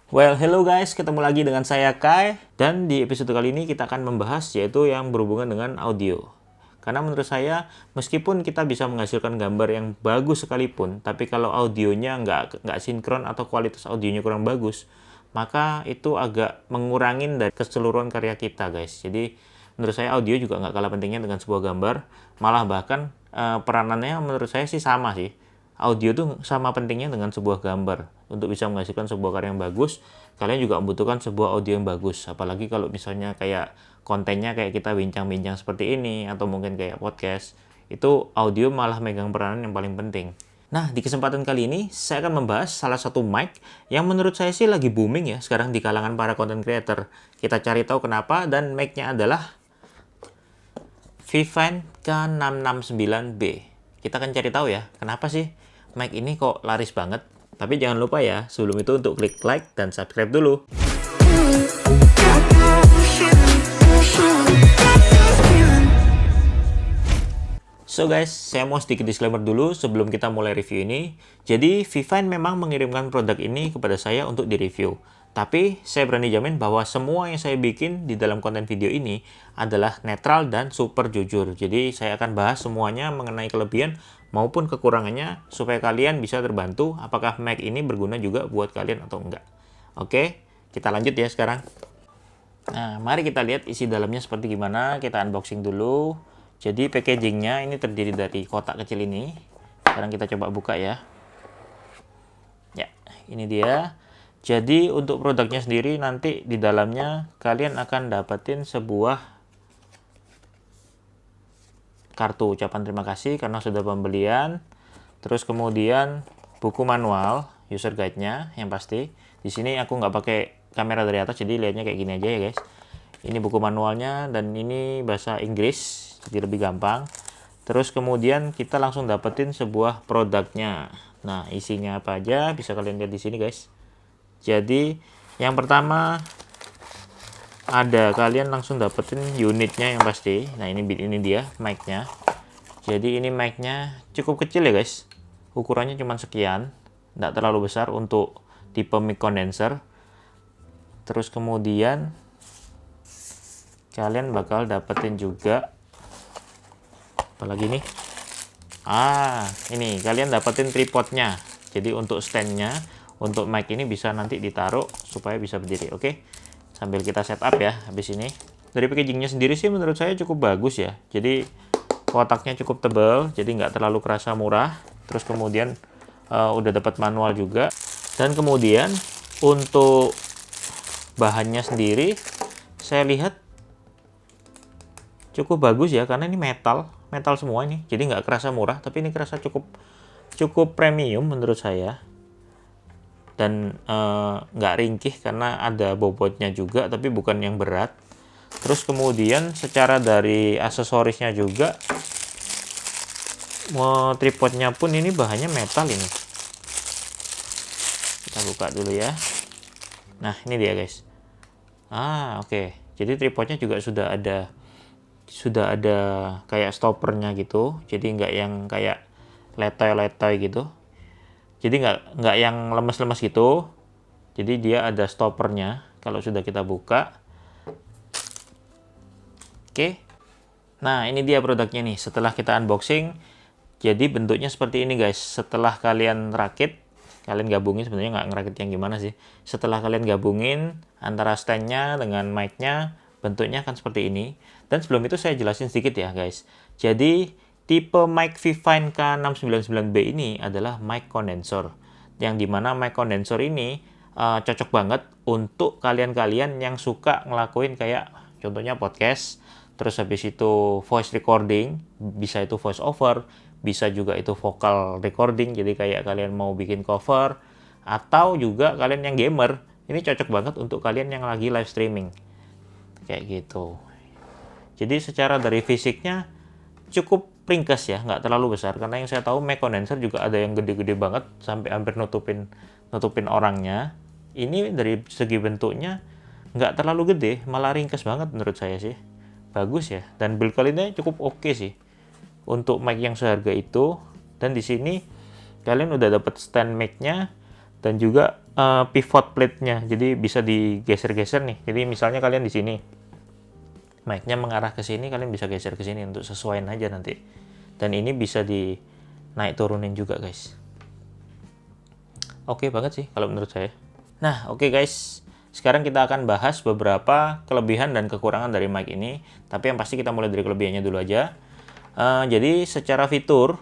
Well, hello guys, ketemu lagi dengan saya Kai. Dan di episode kali ini kita akan membahas yaitu yang berhubungan dengan audio. Karena menurut saya, meskipun kita bisa menghasilkan gambar yang bagus sekalipun, tapi kalau audionya nggak sinkron atau kualitas audionya kurang bagus, maka itu agak mengurangin dari keseluruhan karya kita guys. Jadi menurut saya audio juga nggak kalah pentingnya dengan sebuah gambar, malah bahkan peranannya menurut saya sih sama sih. Audio tuh sama pentingnya dengan sebuah gambar. Untuk bisa menghasilkan sebuah karya yang bagus, kalian juga membutuhkan sebuah audio yang bagus. Apalagi kalau misalnya kayak kontennya kayak kita bincang-bincang seperti ini, atau mungkin kayak podcast, itu audio malah megang peranan yang paling penting. Nah, di kesempatan kali ini, saya akan membahas salah satu mic yang menurut saya sih lagi booming ya sekarang di kalangan para content creator. Kita cari tahu kenapa, dan mic-nya adalah Vivine K669B. Kita akan cari tahu ya, kenapa sih mic ini kok laris banget. Tapi jangan lupa ya, sebelum itu untuk klik like dan subscribe dulu. So guys, saya mau sedikit disclaimer dulu sebelum kita mulai review ini. Jadi Vivine memang mengirimkan produk ini kepada saya untuk direview. Tapi saya berani jamin bahwa semua yang saya bikin di dalam konten video ini adalah netral dan super jujur. Jadi saya akan bahas semuanya mengenai kelebihan maupun kekurangannya supaya kalian bisa terbantu apakah Mac ini berguna juga buat kalian atau enggak. Oke, kita lanjut ya sekarang. Nah, mari kita lihat isi dalamnya seperti gimana. Kita unboxing dulu. Jadi packagingnya ini terdiri dari kotak kecil ini. Sekarang kita coba buka ya. Ya, ini dia. Jadi untuk produknya sendiri nanti di dalamnya kalian akan dapetin sebuah kartu ucapan terima kasih karena sudah pembelian. Terus kemudian buku manual, user guide-nya yang pasti. Di sini aku nggak pakai kamera dari atas, jadi lihatnya kayak gini aja ya guys. Ini buku manualnya dan ini bahasa Inggris, jadi lebih gampang. Terus kemudian kita langsung dapetin sebuah produknya. Nah, isinya apa aja bisa kalian lihat di sini guys. Jadi yang pertama ada, kalian langsung dapetin unitnya yang pasti. Nah, ini dia mic-nya. Jadi ini mic-nya cukup kecil ya guys. Ukurannya cuma sekian, tidak terlalu besar untuk tipe mic condenser. Terus kemudian kalian bakal dapetin juga apalagi nih. Ini kalian dapetin tripodnya. Jadi untuk standnya, untuk mic ini bisa nanti ditaruh supaya bisa berdiri. Oke, sambil kita setup ya habis ini. Dari packagingnya sendiri sih menurut saya cukup bagus ya. Jadi kotaknya cukup tebal, jadi nggak terlalu kerasa murah. Terus kemudian udah dapat manual juga. Dan kemudian untuk bahannya sendiri saya lihat cukup bagus ya, karena ini metal semua ini. Jadi nggak kerasa murah, tapi ini kerasa cukup premium menurut saya. Dan nggak ringkih karena ada bobotnya juga, tapi bukan yang berat. Terus kemudian secara dari aksesorisnya juga, tripodnya pun ini bahannya metal ini. Kita buka dulu ya. Nah, ini dia guys. Oke. Jadi tripodnya juga sudah ada kayak stoppernya gitu. Jadi nggak yang kayak letoy-letoy gitu. Jadi nggak yang lemes-lemes gitu. Jadi dia ada stoppernya kalau sudah kita buka. Oke. Nah, ini dia produknya nih setelah kita unboxing. Jadi bentuknya seperti ini guys. Setelah kalian rakit, kalian gabungin, sebenarnya nggak ngerakit yang gimana sih. Setelah kalian gabungin antara stand-nya dengan mic-nya, bentuknya akan seperti ini. Dan sebelum itu saya jelasin sedikit ya guys. Jadi tipe mic Vivine K699B ini adalah mic condenser. Yang dimana mic condenser ini cocok banget untuk kalian-kalian yang suka ngelakuin kayak contohnya podcast. Terus habis itu voice recording, bisa itu voice over, bisa juga itu vocal recording, jadi kayak kalian mau bikin cover, atau juga kalian yang gamer, ini cocok banget untuk kalian yang lagi live streaming kayak gitu. Jadi secara dari fisiknya cukup ringkas ya, nggak terlalu besar, karena yang saya tahu mic condenser juga ada yang gede-gede banget sampai hampir nutupin orangnya. Ini dari segi bentuknya nggak terlalu gede, malah ringkas banget menurut saya sih. Bagus ya, dan build quality-nya cukup oke sih untuk mic yang seharga itu. Dan di sini kalian udah dapat stand mic-nya dan juga pivot plate-nya, jadi bisa digeser-geser nih. Jadi misalnya kalian di sini, mic-nya mengarah ke sini, kalian bisa geser ke sini untuk sesuaiin aja nanti. Dan ini bisa di naik turunin juga guys. Oke banget sih kalau menurut saya. Nah oke guys, sekarang kita akan bahas beberapa kelebihan dan kekurangan dari mic ini. Tapi yang pasti kita mulai dari kelebihannya dulu aja. Jadi secara fitur,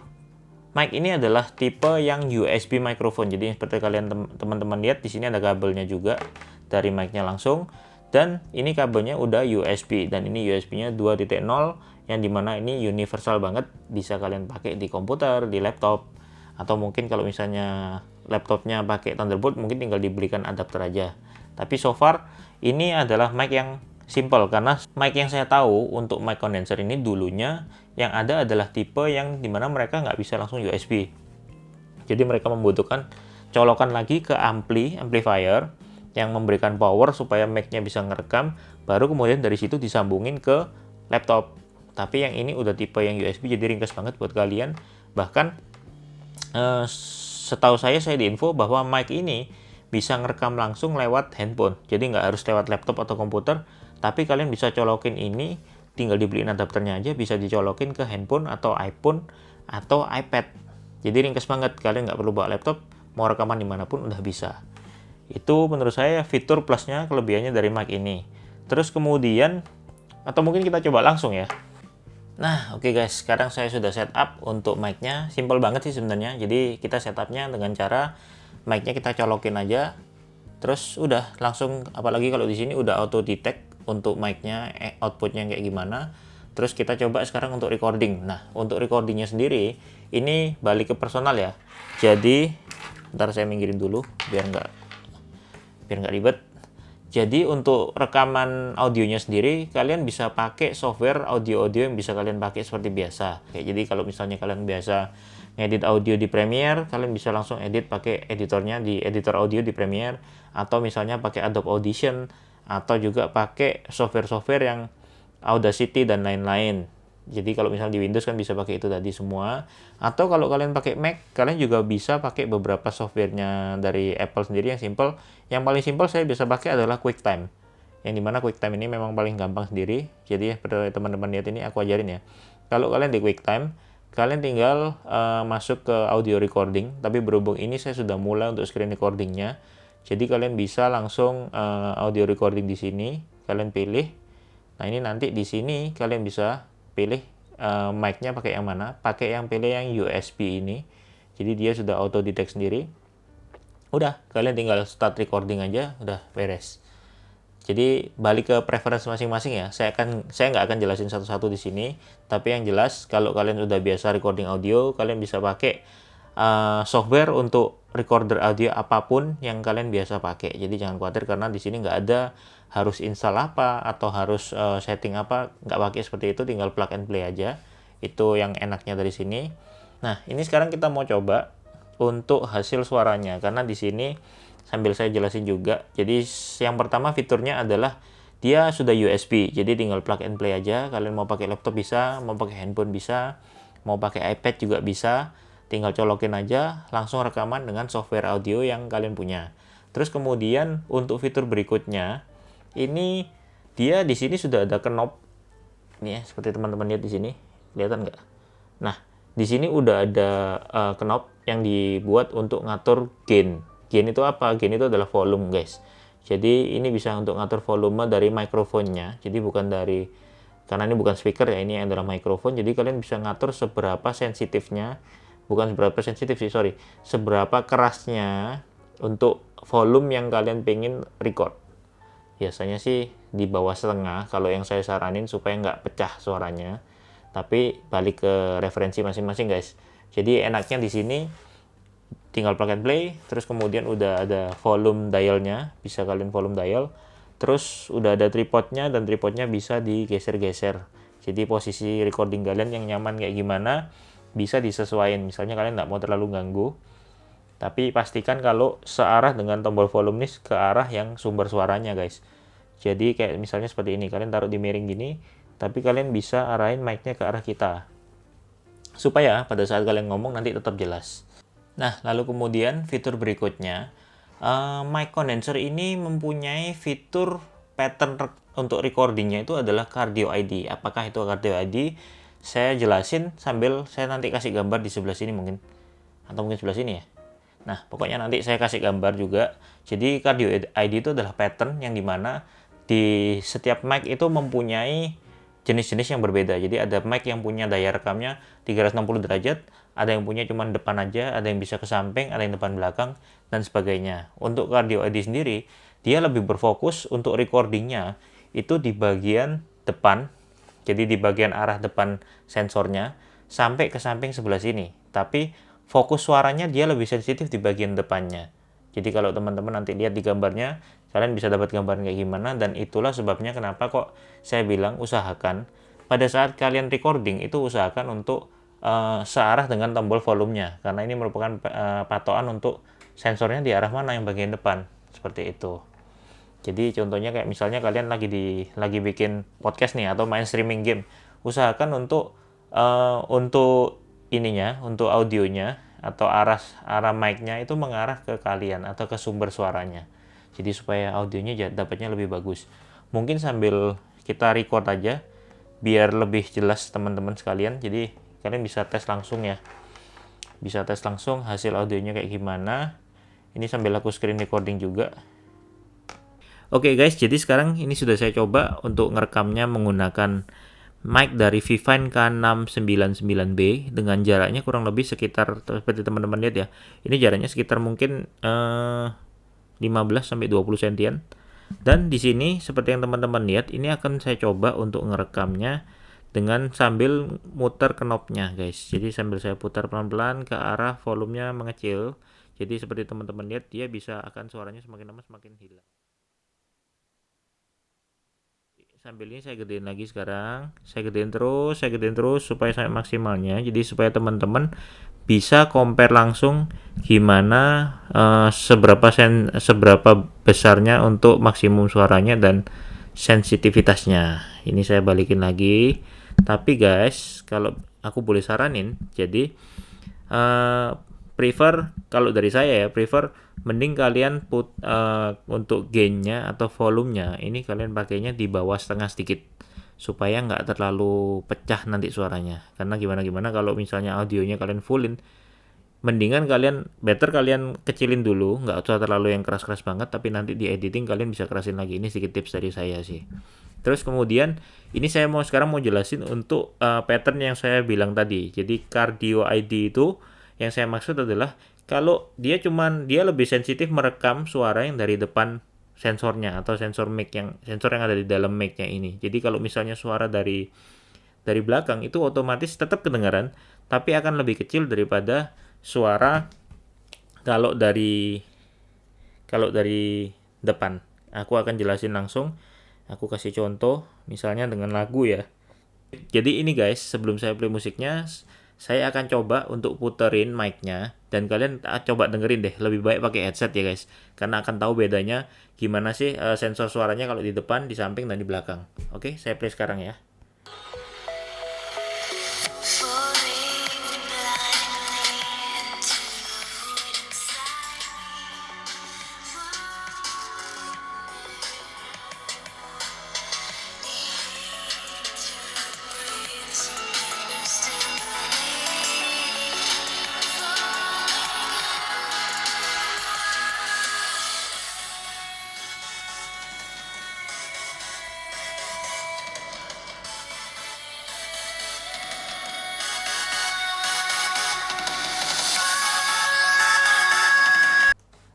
mic ini adalah tipe yang USB microphone. Jadi seperti kalian teman-teman lihat di sini ada kabelnya juga dari mic-nya langsung. Dan ini kabelnya udah USB, dan ini USB-nya 2.0 yang dimana ini universal banget, bisa kalian pakai di komputer, di laptop, atau mungkin kalau misalnya laptopnya pakai Thunderbolt mungkin tinggal dibelikan adapter aja. Tapi so far ini adalah mic yang simple, karena mic yang saya tahu untuk mic condenser ini dulunya yang ada adalah tipe yang dimana mereka nggak bisa langsung USB. Jadi mereka membutuhkan colokan lagi ke amplifier yang memberikan power supaya mic-nya bisa ngerekam, baru kemudian dari situ disambungin ke laptop. Tapi yang ini udah tipe yang USB, jadi ringkas banget buat kalian. Bahkan setahu saya diinfo bahwa mic ini bisa ngerekam langsung lewat handphone. Jadi nggak harus lewat laptop atau komputer, tapi kalian bisa colokin ini, tinggal dibeliin adapternya aja, bisa dicolokin ke handphone atau iPhone atau iPad. Jadi ringkas banget, kalian nggak perlu bawa laptop, mau rekaman dimanapun udah bisa. Itu menurut saya fitur plusnya, kelebihannya dari mic ini. Terus kemudian, atau mungkin kita coba langsung ya. Nah oke guys, sekarang saya sudah setup untuk mic-nya. Simple banget sih sebenarnya. Jadi kita setupnya dengan cara mic-nya kita colokin aja, terus udah langsung, apalagi kalau di sini udah auto detect untuk mic-nya outputnya kayak gimana. Terus kita coba sekarang untuk recording. Nah untuk recordingnya sendiri ini balik ke personal ya. Jadi ntar saya minggirin dulu biar nggak ribet. Jadi untuk rekaman audionya sendiri kalian bisa pakai software audio yang bisa kalian pakai seperti biasa. Jadi kalau misalnya kalian biasa ngedit audio di Premiere, kalian bisa langsung edit pakai editornya di editor audio di Premiere, atau misalnya pakai Adobe Audition, atau juga pakai software-software yang Audacity dan lain-lain. Jadi kalau misalnya di Windows kan bisa pakai itu tadi semua. Atau kalau kalian pakai Mac, kalian juga bisa pakai beberapa softwarenya dari Apple sendiri yang simple. Yang paling simple saya bisa pakai adalah QuickTime. Yang dimana QuickTime ini memang paling gampang sendiri. Jadi seperti teman-teman lihat ini aku ajarin ya. Kalau kalian di QuickTime, kalian tinggal masuk ke audio recording. Tapi berhubung ini saya sudah mulai untuk screen recordingnya. Jadi kalian bisa langsung audio recording di sini. Kalian pilih. Nah ini nanti di sini kalian bisa pilih mic-nya pakai yang mana, pilih yang USB ini. Jadi dia sudah auto detect sendiri. Udah, kalian tinggal start recording aja, udah beres. Jadi balik ke preference masing-masing ya. Saya nggak akan jelasin satu-satu di sini, tapi yang jelas kalau kalian udah biasa recording audio, kalian bisa pakai software untuk recorder audio apapun yang kalian biasa pakai. Jadi jangan khawatir karena di sini nggak ada harus install apa atau harus setting apa, nggak pakai seperti itu, tinggal plug and play aja. Itu yang enaknya dari sini. Nah ini sekarang kita mau coba untuk hasil suaranya, karena di sini sambil saya jelasin juga. Jadi yang pertama fiturnya adalah dia sudah USB, jadi tinggal plug and play aja. Kalian mau pakai laptop bisa, mau pakai handphone bisa, mau pakai iPad juga bisa. Tinggal colokin aja, langsung rekaman dengan software audio yang kalian punya. Terus kemudian untuk fitur berikutnya, ini dia di sini sudah ada knob. Nih ya, seperti teman-teman lihat di sini, kelihatan nggak? Nah, di sini udah ada knob yang dibuat untuk ngatur gain. Gain itu apa? Gain itu adalah volume, guys. Jadi ini bisa untuk ngatur volume dari mikrofonnya. Jadi bukan dari, karena ini bukan speaker ya, ini adalah mikrofon. Jadi kalian bisa ngatur seberapa sensitifnya, bukan seberapa sensitif sih, sorry, seberapa kerasnya untuk volume yang kalian pengen record. Biasanya sih di bawah setengah kalau yang saya saranin supaya nggak pecah suaranya. Tapi balik ke referensi masing-masing guys. Jadi enaknya di sini tinggal plug and play, terus kemudian udah ada volume dialnya, bisa kalian volume dial. Terus udah ada tripodnya, dan tripodnya bisa digeser-geser. Jadi posisi recording kalian yang nyaman kayak gimana bisa disesuaikan. Misalnya kalian nggak mau terlalu ganggu, tapi pastikan kalau searah dengan tombol volume nih ke arah yang sumber suaranya guys. Jadi kayak misalnya seperti ini, kalian taruh di miring gini, tapi kalian bisa arahin mic-nya ke arah kita, supaya pada saat kalian ngomong nanti tetap jelas. Nah lalu kemudian fitur berikutnya, Mic condenser ini mempunyai fitur pattern untuk recordingnya itu adalah Cardio ID. Apakah itu Cardio ID? Saya jelasin sambil saya nanti kasih gambar di sebelah sini mungkin, atau mungkin sebelah sini ya. Nah, pokoknya nanti saya kasih gambar juga. Jadi Cardio ID itu adalah pattern yang dimana di setiap mic itu mempunyai jenis-jenis yang berbeda. Jadi ada mic yang punya daya rekamnya 360 derajat, ada yang punya cuma depan aja, ada yang bisa ke samping, ada yang depan belakang, dan sebagainya. Untuk Cardio ID sendiri, dia lebih berfokus untuk recordingnya itu di bagian depan, jadi di bagian arah depan sensornya, sampai ke samping sebelah sini. Tapi fokus suaranya dia lebih sensitif di bagian depannya. Jadi kalau teman-teman nanti lihat di gambarnya, kalian bisa dapat gambaran kayak gimana, dan itulah sebabnya kenapa kok saya bilang usahakan pada saat kalian recording itu usahakan untuk searah dengan tombol volumenya, karena ini merupakan patokan untuk sensornya di arah mana yang bagian depan, seperti itu. Jadi contohnya kayak misalnya kalian lagi bikin podcast nih atau main streaming game, usahakan untuk ininya, untuk audionya atau arah mic-nya itu mengarah ke kalian atau ke sumber suaranya. Jadi supaya audionya dapatnya lebih bagus. Mungkin sambil kita record aja biar lebih jelas teman-teman sekalian. Jadi kalian bisa tes langsung ya. Bisa tes langsung hasil audionya kayak gimana. Ini sambil aku screen recording juga. Oke guys, jadi sekarang ini sudah saya coba untuk ngerekamnya menggunakan mic dari Vivine K699B dengan jaraknya kurang lebih sekitar seperti teman-teman lihat ya. Ini jaraknya sekitar mungkin 15 sampai 20 sentian. Dan di sini seperti yang teman-teman lihat, ini akan saya coba untuk ngerekamnya dengan sambil muter knobnya guys. Jadi sambil saya putar pelan-pelan ke arah volumenya mengecil. Jadi seperti teman-teman lihat, dia bisa akan suaranya semakin lama semakin hilang. Sambil ini saya gedein lagi sekarang, saya gedein terus supaya sampai maksimalnya. Jadi supaya teman-teman bisa compare langsung gimana seberapa besarnya untuk maksimum suaranya dan sensitivitasnya. Ini saya balikin lagi. Tapi guys, kalau aku boleh saranin, jadi prefer, kalau dari saya ya, prefer mending kalian untuk gainnya atau volumenya ini kalian pakainya di bawah setengah sedikit supaya nggak terlalu pecah nanti suaranya. Karena gimana kalau misalnya audionya kalian fullin, mendingan better kalian kecilin dulu, nggak usah terlalu yang keras-keras banget, tapi nanti di editing kalian bisa kerasin lagi. Ini sedikit tips dari saya sih. Terus kemudian ini saya sekarang mau jelasin untuk pattern yang saya bilang tadi. Jadi Cardio ID itu yang saya maksud adalah kalau dia lebih sensitif merekam suara yang dari depan sensornya atau sensor yang ada di dalam mic-nya ini. Jadi kalau misalnya suara dari belakang itu otomatis tetap kedengaran, tapi akan lebih kecil daripada suara kalau dari depan. Aku akan jelasin langsung. Aku kasih contoh misalnya dengan lagu ya. Jadi ini guys, sebelum saya play musiknya, saya akan coba untuk puterin mic-nya dan kalian coba dengerin deh. Lebih baik pakai headset ya guys, karena akan tahu bedanya gimana sih sensor suaranya kalau di depan, di samping, dan di belakang. Oke, saya play sekarang ya.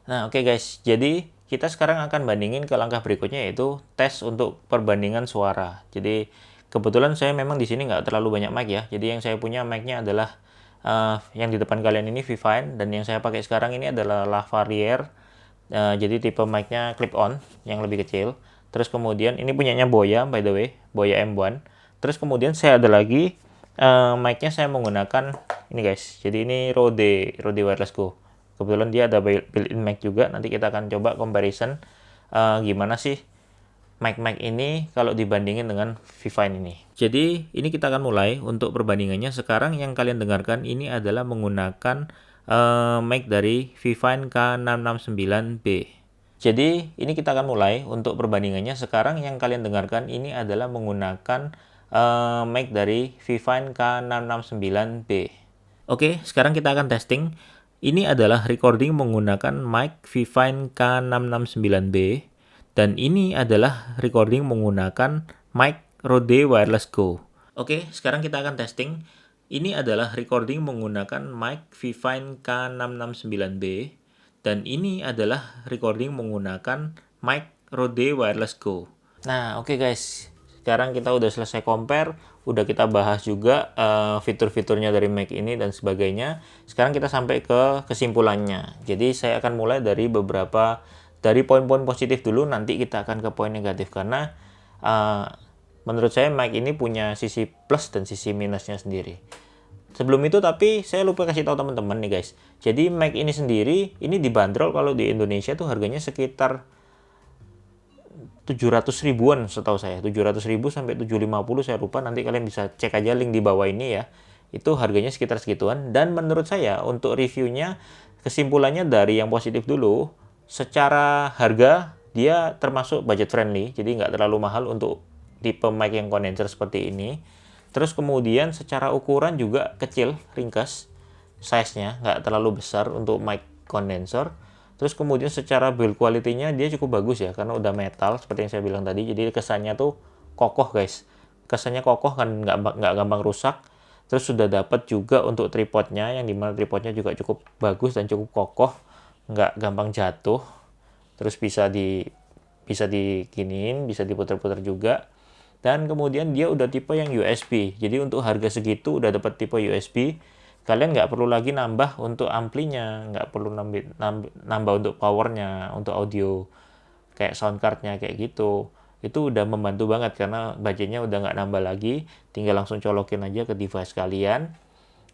Nah, oke guys, jadi kita sekarang akan bandingin ke langkah berikutnya, yaitu tes untuk perbandingan suara. Jadi kebetulan saya memang di sini nggak terlalu banyak mic ya. Jadi yang saya punya mic-nya adalah yang di depan kalian ini Vivine, dan yang saya pakai sekarang ini adalah Lavalier. Jadi tipe mic-nya clip-on yang lebih kecil. Terus kemudian ini punyanya Boya, by the way, Boya M1. Terus kemudian saya ada lagi mic-nya saya menggunakan ini guys. Jadi ini Rode Wireless Go. Kebetulan dia ada built-in mic juga. Nanti kita akan coba comparison gimana sih mic ini kalau dibandingin dengan Vivine ini. Jadi ini kita akan mulai untuk perbandingannya. Sekarang yang kalian dengarkan ini adalah menggunakan mic dari Vivine K669B. Jadi ini kita akan mulai untuk perbandingannya. Sekarang yang kalian dengarkan ini adalah menggunakan mic dari Vivine K669B. Oke, sekarang kita akan testing. Ini adalah recording menggunakan mic Vivine K669B dan ini adalah recording menggunakan mic Rode Wireless Go. Oke, sekarang kita akan testing. Ini adalah recording menggunakan mic Vivine K669B dan ini adalah recording menggunakan mic Rode Wireless Go. Nah, oke guys. Sekarang kita udah selesai compare, udah kita bahas juga fitur-fiturnya dari mic ini dan sebagainya. Sekarang kita sampai ke kesimpulannya. Jadi saya akan mulai dari poin-poin positif dulu, nanti kita akan ke poin negatif karena menurut saya mic ini punya sisi plus dan sisi minusnya sendiri. Sebelum itu tapi saya lupa kasih tahu teman-teman nih guys. Jadi mic ini sendiri ini dibanderol kalau di Indonesia tuh harganya sekitar 700 ribuan setahu saya. 700 ribu sampai 750 saya lupa. Nanti kalian bisa cek aja link di bawah ini ya. Itu harganya sekitar segituan. Dan menurut saya untuk reviewnya kesimpulannya dari yang positif dulu. Secara harga dia termasuk budget friendly. Jadi nggak terlalu mahal untuk tipe mic yang kondenser seperti ini. Terus kemudian secara ukuran juga kecil, ringkas, size-nya nggak terlalu besar untuk mic condenser. Terus kemudian secara build quality-nya dia cukup bagus ya, karena udah metal seperti yang saya bilang tadi. Jadi kesannya tuh kokoh guys. Kesannya kokoh kan nggak gampang rusak. Terus sudah dapat juga untuk tripodnya, yang dimana tripodnya juga cukup bagus dan cukup kokoh, nggak gampang jatuh. Terus bisa diginiin, bisa diputar-putar juga. Dan kemudian dia udah tipe yang USB. Jadi untuk harga segitu udah dapat tipe USB. Kalian nggak perlu lagi nambah untuk amplinya, nggak perlu nambah untuk powernya, untuk audio kayak sound cardnya kayak gitu. Itu udah membantu banget karena budgetnya udah nggak nambah lagi. Tinggal langsung colokin aja ke device kalian.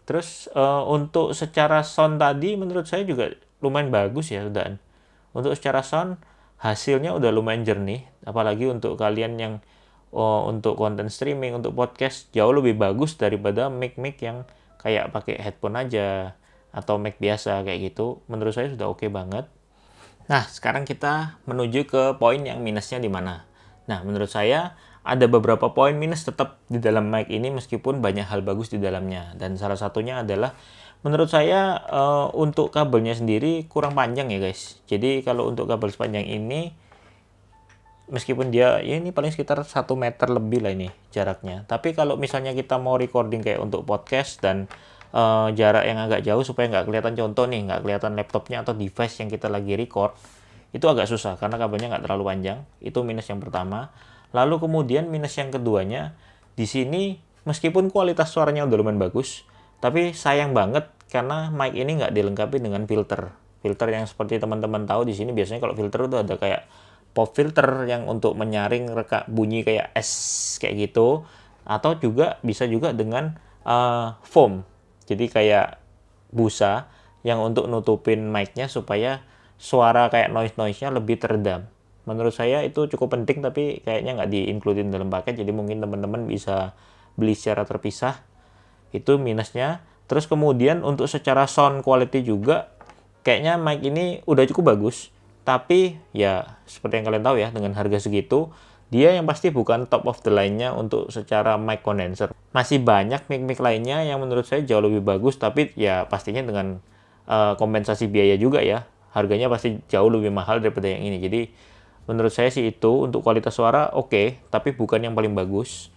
Terus untuk secara sound tadi menurut saya juga lumayan bagus ya udah. Untuk secara sound hasilnya udah lumayan jernih. Apalagi untuk kalian yang untuk konten streaming, untuk podcast jauh lebih bagus daripada mic-mic yang kayak pakai headphone aja atau mic biasa kayak gitu. Menurut saya sudah oke banget. Nah, sekarang kita menuju ke poin yang minusnya di mana. Nah, menurut saya ada beberapa poin minus tetap di dalam mic ini meskipun banyak hal bagus di dalamnya. Dan salah satunya adalah menurut saya untuk kabelnya sendiri kurang panjang ya guys. Jadi kalau untuk kabel sepanjang ini meskipun dia ya ini paling sekitar 1 meter lebih lah ini jaraknya. Tapi kalau misalnya kita mau recording kayak untuk podcast dan jarak yang agak jauh supaya nggak kelihatan contoh nih, nggak kelihatan laptopnya atau device yang kita lagi record, itu agak susah karena kabelnya nggak terlalu panjang. Itu minus yang pertama. Lalu kemudian minus yang keduanya, di sini meskipun kualitas suaranya udah lumayan bagus, tapi sayang banget karena mic ini nggak dilengkapi dengan filter. Filter yang seperti teman-teman tahu di sini biasanya kalau filter itu ada kayak pop filter yang untuk menyaring bunyi kayak kayak gitu, atau juga bisa juga dengan foam, jadi kayak busa yang untuk nutupin mic-nya supaya suara kayak noise-nya lebih teredam. Menurut saya itu cukup penting tapi kayaknya nggak di-includein dalam paket, jadi mungkin teman-teman bisa beli secara terpisah. Itu minusnya. Terus kemudian untuk secara sound quality juga kayaknya mic ini udah cukup bagus. Tapi ya seperti yang kalian tahu ya, dengan harga segitu dia yang pasti bukan top of the line-nya untuk secara mic condenser. Masih banyak mic-mic lainnya yang menurut saya jauh lebih bagus, tapi ya pastinya dengan kompensasi biaya juga ya. Harganya pasti jauh lebih mahal daripada yang ini. Jadi menurut saya sih itu untuk kualitas suara oke, tapi bukan yang paling bagus.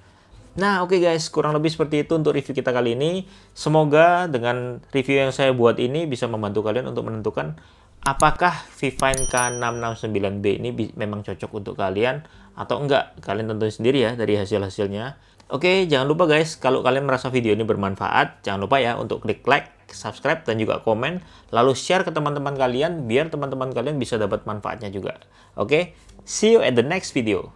Nah oke guys, kurang lebih seperti itu untuk review kita kali ini. Semoga dengan review yang saya buat ini bisa membantu kalian untuk menentukan apakah Vivine K669B ini memang cocok untuk kalian atau enggak. Kalian tentuin sendiri ya dari hasil-hasilnya. Oke, jangan lupa guys, kalau kalian merasa video ini bermanfaat, jangan lupa ya untuk klik like, subscribe, dan juga komen. Lalu share ke teman-teman kalian, biar teman-teman kalian bisa dapat manfaatnya juga. Oke, see you at the next video.